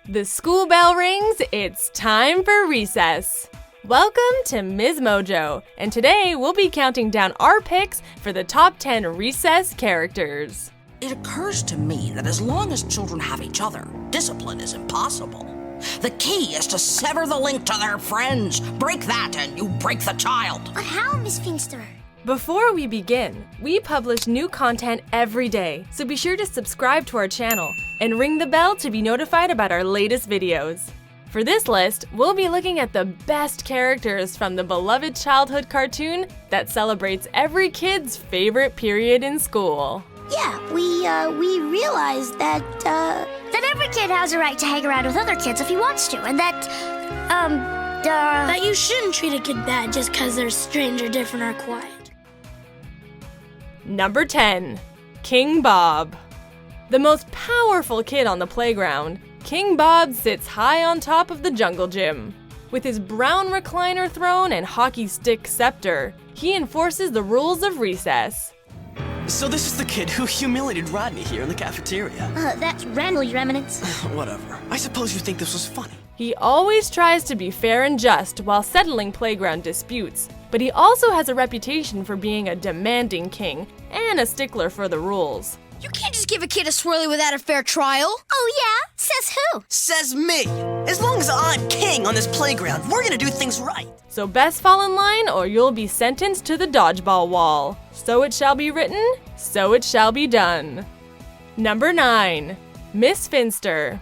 The school bell rings, it's time for recess. Welcome to MsMojo, and today we'll be counting down our picks for the top 10 recess characters. It occurs to me that as long as children have each other, discipline is impossible. The key is to sever the link to their friends. Break that and you break the child. But how, Miss Finster? Before we begin, we publish new content every day, so be sure to subscribe to our channel and ring the bell to be notified about our latest videos. For this list, we'll be looking at the best characters from the beloved childhood cartoon that celebrates every kid's favorite period in school. Yeah, we realized that every kid has a right to hang around with other kids if he wants to, and that you shouldn't treat a kid bad just because they're strange or different or quiet. Number 10. King Bob. The most powerful kid on the playground, King Bob sits high on top of the jungle gym. With his brown recliner throne and hockey stick scepter, he enforces the rules of recess. So this is the kid who humiliated Rodney here in the cafeteria. That's Randall, Your Eminence. Whatever. I suppose you think this was funny. He always tries to be fair and just while settling playground disputes, but he also has a reputation for being a demanding king and a stickler for the rules. You can't just give a kid a swirly without a fair trial. Oh yeah? Says who? Says me. As long as I'm king on this playground, we're gonna do things right. So best fall in line or you'll be sentenced to the dodgeball wall. So it shall be written, so it shall be done. Number 9. Miss Finster.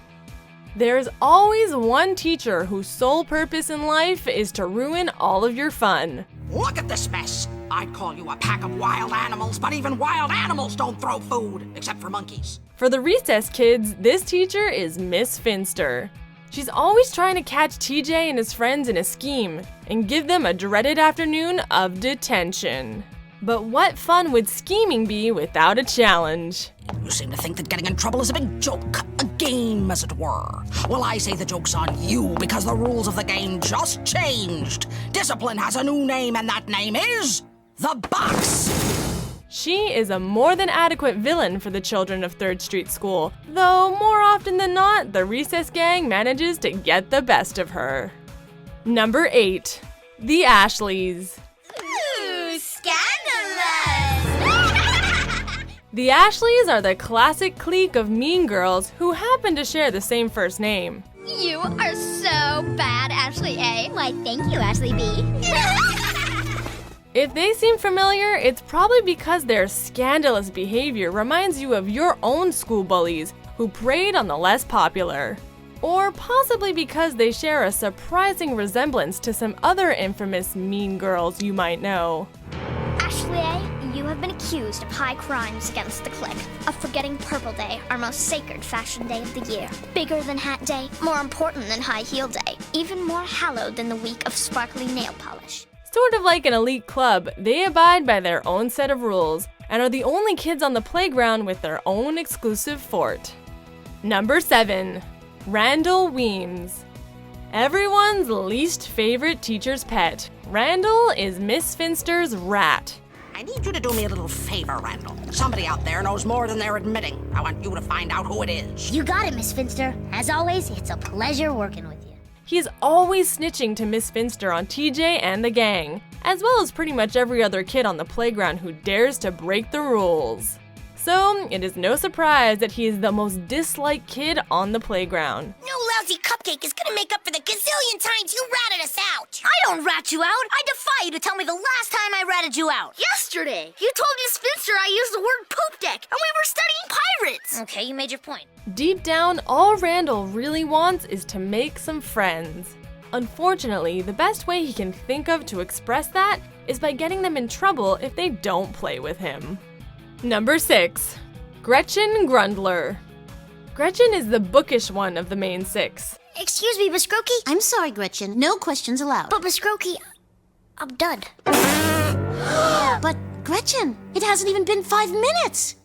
There's always one teacher whose sole purpose in life is to ruin all of your fun. Look at this mess. I'd call you a pack of wild animals, but even wild animals don't throw food, except for monkeys. For the recess kids, this teacher is Miss Finster. She's always trying to catch TJ and his friends in a scheme and give them a dreaded afternoon of detention. But what fun would scheming be without a challenge? You seem to think that getting in trouble is a big joke, a game as it were. Well, I say the joke's on you because the rules of the game just changed. Discipline has a new name, and that name is the Box. She is a more than adequate villain for the children of 3rd Street School, though more often than not, the recess gang manages to get the best of her. Number 8. The Ashleys. Ooh, scandalous! The Ashleys are the classic clique of mean girls who happen to share the same first name. You are so bad, Ashley A. Why, thank you, Ashley B. If they seem familiar, it's probably because their scandalous behavior reminds you of your own school bullies who preyed on the less popular. Or possibly because they share a surprising resemblance to some other infamous mean girls you might know. Ashley A., you have been accused of high crimes against the clique, of forgetting Purple Day, our most sacred fashion day of the year. Bigger than Hat Day, more important than High Heel Day, even more hallowed than the week of sparkly nail polish. Sort of like an elite club, they abide by their own set of rules and are the only kids on the playground with their own exclusive fort. Number 7. Randall Weems. Everyone's least favorite teacher's pet. Randall is Miss Finster's rat. I need you to do me a little favor, Randall. Somebody out there knows more than they're admitting. I want you to find out who it is. You got it, Miss Finster. As always, it's a pleasure working with you. He's always snitching to Miss Finster on TJ and the gang, as well as pretty much every other kid on the playground who dares to break the rules. So, it is no surprise that he is the most disliked kid on the playground. No lousy cupcake is gonna make up for the gazillion times you ratted us out. I don't rat you out. I defy you to tell me the last time I ratted you out. Yesterday, you told Miss Finster I used the word poop deck, and we were studying pirates. Okay, you made your point. Deep down, all Randall really wants is to make some friends. Unfortunately, the best way he can think of to express that is by getting them in trouble if they don't play with him. Number 6. Gretchen Grundler. Gretchen is the bookish one of the main 6. Excuse me, Miss Grokey. I'm sorry, Gretchen. No questions allowed. But Miss Grokey, I'm done. But, Gretchen, it hasn't even been 5 minutes.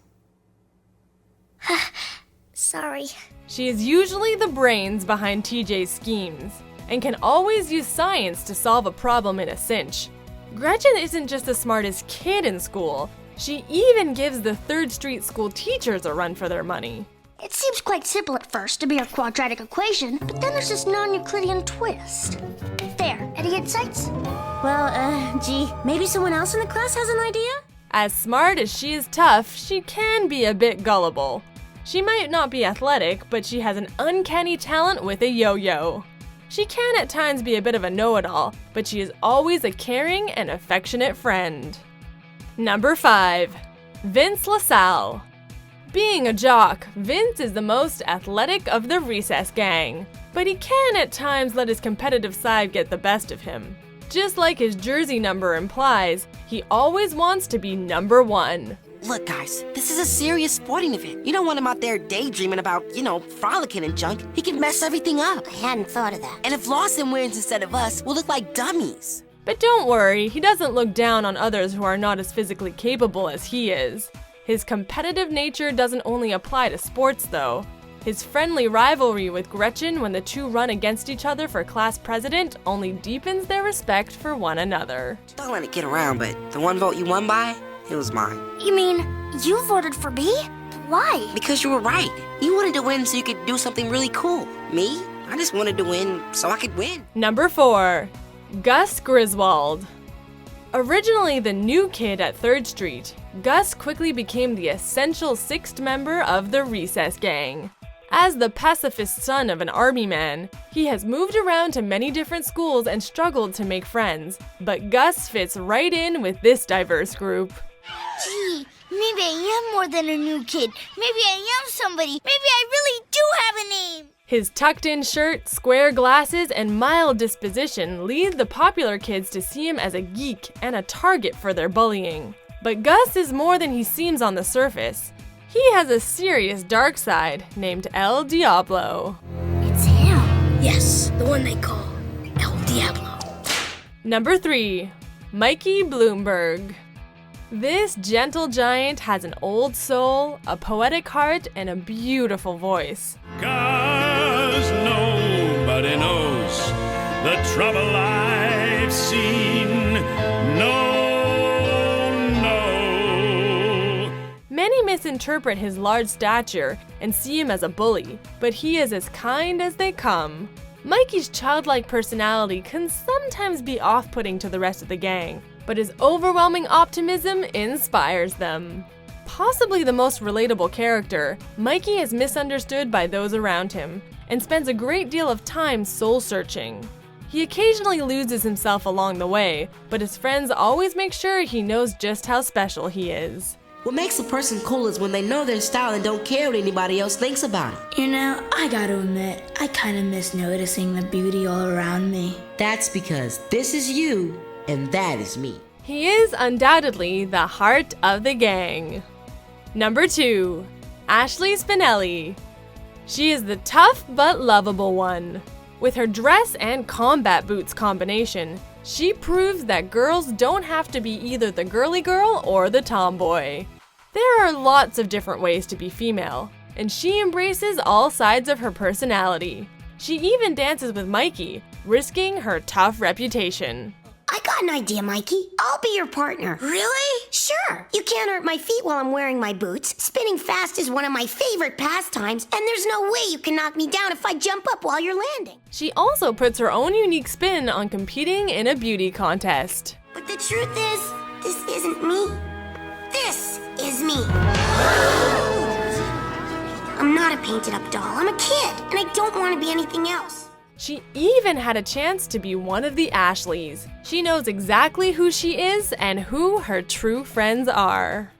Sorry. She is usually the brains behind TJ's schemes, and can always use science to solve a problem in a cinch. Gretchen isn't just the smartest kid in school, she even gives the 3rd Street School teachers a run for their money. It seems quite simple at first to be a quadratic equation, but then there's this non-Euclidean twist. There, any insights? Well, gee, maybe someone else in the class has an idea? As smart as she is tough, she can be a bit gullible. She might not be athletic, but she has an uncanny talent with a yo-yo. She can at times be a bit of a know-it-all, but she is always a caring and affectionate friend. Number 5. Vince LaSalle. Being a jock, Vince is the most athletic of the recess gang, but he can at times let his competitive side get the best of him. Just like his jersey number implies, he always wants to be number 1. Look, guys, this is a serious sporting event. You don't want him out there daydreaming about, frolicking and junk. He can mess everything up. I hadn't thought of that. And if Lawson wins instead of us, we'll look like dummies. But don't worry, he doesn't look down on others who are not as physically capable as he is. His competitive nature doesn't only apply to sports, though. His friendly rivalry with Gretchen when the two run against each other for class president only deepens their respect for one another. Don't let it get around, but the one vote you won by, it was mine. You mean, you voted for me? Why? Because you were right. You wanted to win so you could do something really cool. Me? I just wanted to win so I could win. Number 4. Gus Griswold. Originally the new kid at 3rd Street, Gus quickly became the essential 6th member of the recess gang. As the pacifist son of an army man, he has moved around to many different schools and struggled to make friends, but Gus fits right in with this diverse group. Gee, maybe I am more than a new kid. Maybe I am somebody. Maybe I really do have a name. His tucked-in shirt, square glasses, and mild disposition lead the popular kids to see him as a geek and a target for their bullying. But Gus is more than he seems on the surface. He has a serious dark side named El Diablo. It's him. Yes, the one they call El Diablo. Number 3. Mikey Bloomberg. This gentle giant has an old soul, a poetic heart, and a beautiful voice. 'Cause nobody knows the trouble I've seen. No. Many misinterpret his large stature and see him as a bully, but he is as kind as they come. Mikey's childlike personality can sometimes be off-putting to the rest of the gang, but his overwhelming optimism inspires them. Possibly the most relatable character, Mikey is misunderstood by those around him and spends a great deal of time soul-searching. He occasionally loses himself along the way, but his friends always make sure he knows just how special he is. What makes a person cool is when they know their style and don't care what anybody else thinks about it. I gotta admit, I kinda miss noticing the beauty all around me. That's because this is you and that is me. He is undoubtedly the heart of the gang. Number 2. Ashley Spinelli. She is the tough but lovable one. With her dress and combat boots combination, she proves that girls don't have to be either the girly girl or the tomboy. There are lots of different ways to be female, and she embraces all sides of her personality. She even dances with Mikey, risking her tough reputation. I got an idea, Mikey. I'll be your partner. Really? Sure. You can't hurt my feet while I'm wearing my boots. Spinning fast is one of my favorite pastimes, and there's no way you can knock me down if I jump up while you're landing. She also puts her own unique spin on competing in a beauty contest. But the truth is, this isn't me. This is me. I'm not a painted up doll. I'm a kid, and I don't want to be anything else. She even had a chance to be one of the Ashleys. She knows exactly who she is and who her true friends are.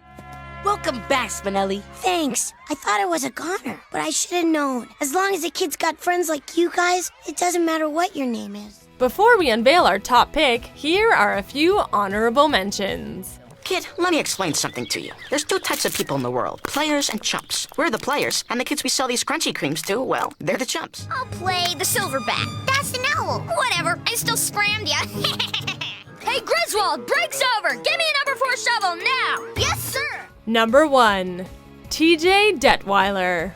Welcome back, Spinelli. Thanks. I thought I was a goner, but I should have known. As long as a kid's got friends like you guys, it doesn't matter what your name is. Before we unveil our top pick, here are a few honorable mentions. Kid, let me explain something to you. There's 2 types of people in the world, players and chumps. We're the players, and the kids we sell these crunchy creams to, well, they're the chumps. I'll play the silverback. That's an owl. Whatever, I still scrammed ya. Hey, Griswold, break's over. Give me a number 4 shovel now. Yes, sir. Number 1. TJ Detweiler.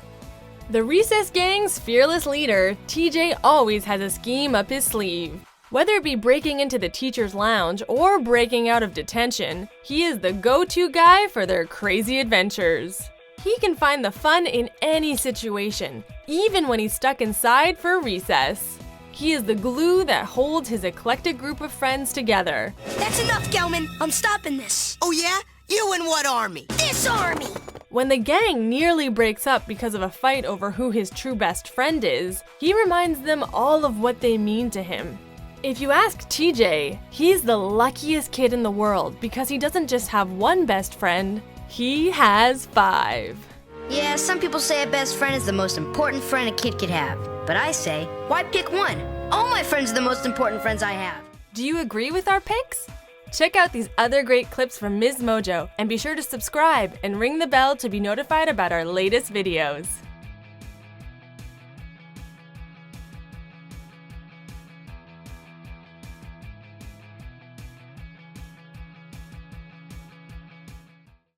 The recess gang's fearless leader, TJ always has a scheme up his sleeve. Whether it be breaking into the teacher's lounge or breaking out of detention, he is the go-to guy for their crazy adventures. He can find the fun in any situation, even when he's stuck inside for recess. He is the glue that holds his eclectic group of friends together. That's enough, Gelman. I'm stopping this. Oh yeah? You in what army? This army! When the gang nearly breaks up because of a fight over who his true best friend is, he reminds them all of what they mean to him. If you ask TJ, he's the luckiest kid in the world because he doesn't just have one best friend, he has 5. Yeah, some people say a best friend is the most important friend a kid could have. But I say, why pick one? All my friends are the most important friends I have. Do you agree with our picks? Check out these other great clips from MsMojo and be sure to subscribe and ring the bell to be notified about our latest videos.